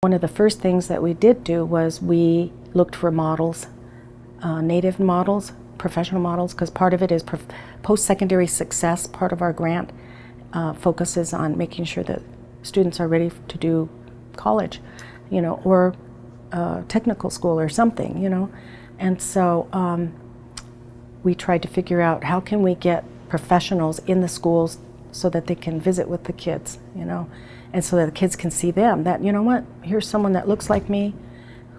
One of the first things that we did do was we looked for models, native models, professional models, because part of it is post-secondary success. Part of our grant focuses on making sure that students are ready to do college, or technical school or something, And so we tried to figure out how can we get professionals in the schools so that they can visit with the kids, and so that the kids can see them, that, here's someone that looks like me,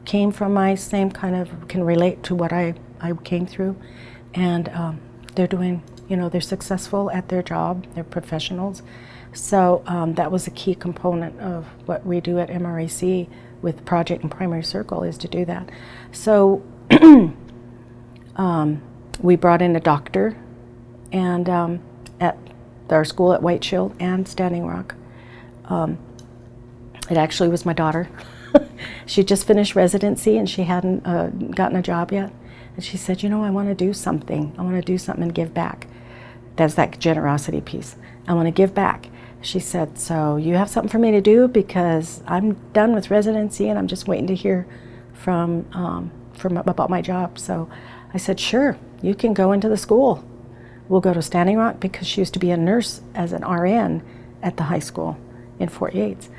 came from my same can relate to what I came through, and they're doing, they're successful at their job, they're professionals. So that was a key component of what we do at MRAC with Project and Primary Circle, is to do that. So we brought in a doctor, and at our school at White Shield and Standing Rock. It actually was my daughter. She just finished residency and she hadn't gotten a job yet. And she said, I want to do something. I want to do something and give back. That's that generosity piece. I want to give back. She said, so you have something for me to do, because I'm done with residency and I'm just waiting to hear from about my job. So I said, sure, you can go into the school. We'll go to Standing Rock, because she used to be a nurse as an RN at the high school in Fort Yates.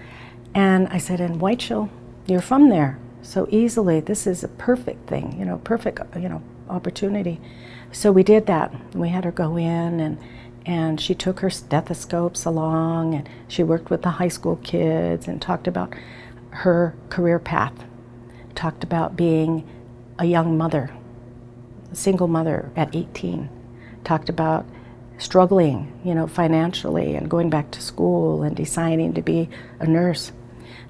And I said, in White Shield, you're from there, so easily, this is a perfect thing, perfect, opportunity. So we did that. We had her go in, and she took her stethoscopes along, and she worked with the high school kids and talked about her career path, talked about being a young mother, a single mother at 18, talked about struggling, financially, and going back to school and deciding to be a nurse,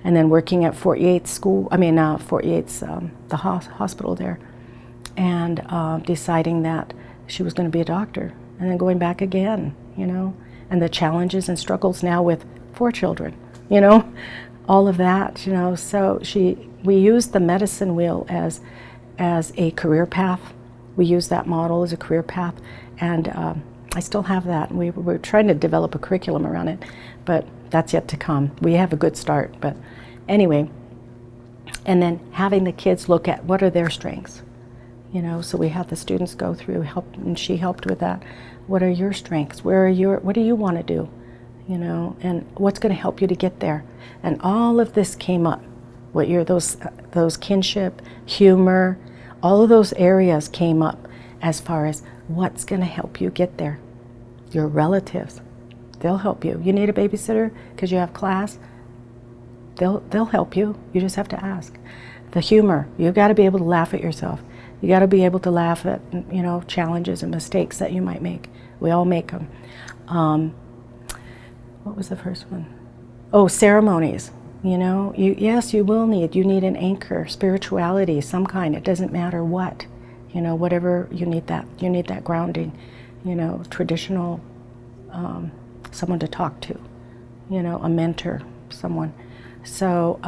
and then working at Fort Yates School. Fort Yates, the hospital there, and deciding that she was going to be a doctor, and then going back again, and the challenges and struggles now with 4 children, all of that, So we used the medicine wheel as a career path. We used that model as a career path, and I still have that. We're trying to develop a curriculum around it, but that's yet to come. We have a good start, but anyway. And then having the kids look at what are their strengths, So we had the students go through, and she helped with that. What are your strengths? What do you want to do, And what's going to help you to get there? And all of this came up. Those kinship, humor, all of those areas came up as far as what's going to help you get there. Your relatives, they'll help you. You need a babysitter because you have class, they'll help you. You just have to ask. The humor, you've got to be able to laugh at yourself. You got to be able to laugh at, challenges and mistakes that you might make. We all make them. What was the first one? Oh, ceremonies. Yes, you need an anchor, spirituality, some kind. It doesn't matter what. Whatever you need that grounding, traditional, someone to talk to, a mentor, someone. So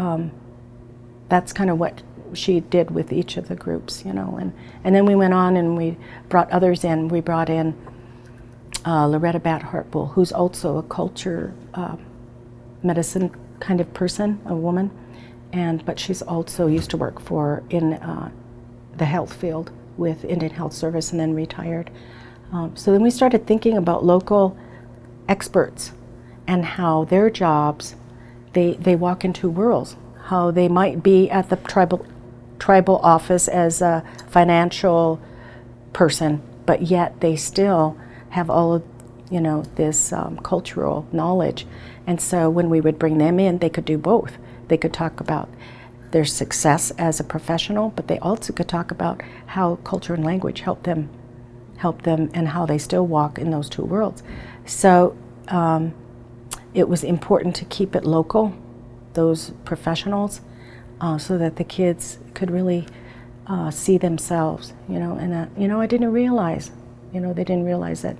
that's kind of what she did with each of the groups, and then we went on and we brought others in. We brought in Loretta Bat Hartbull, who's also a culture medicine kind of person, a woman, but she's also used to work in the health field with Indian Health Service, and then retired. So then we started thinking about local experts and how their jobs, they walk in 2 worlds. How they might be at the tribal office as a financial person, but yet they still have all of this cultural knowledge. And so when we would bring them in, they could do both. They could talk about their success as a professional, but they also could talk about how culture and language help them, and how they still walk in those 2 worlds. So it was important to keep it local, those professionals, so that the kids could really see themselves, and that, I didn't realize, they didn't realize that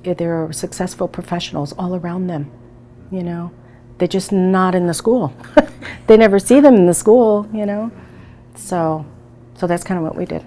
there are successful professionals all around them, They're just not in the school. They never see them in the school, So that's kind of what we did.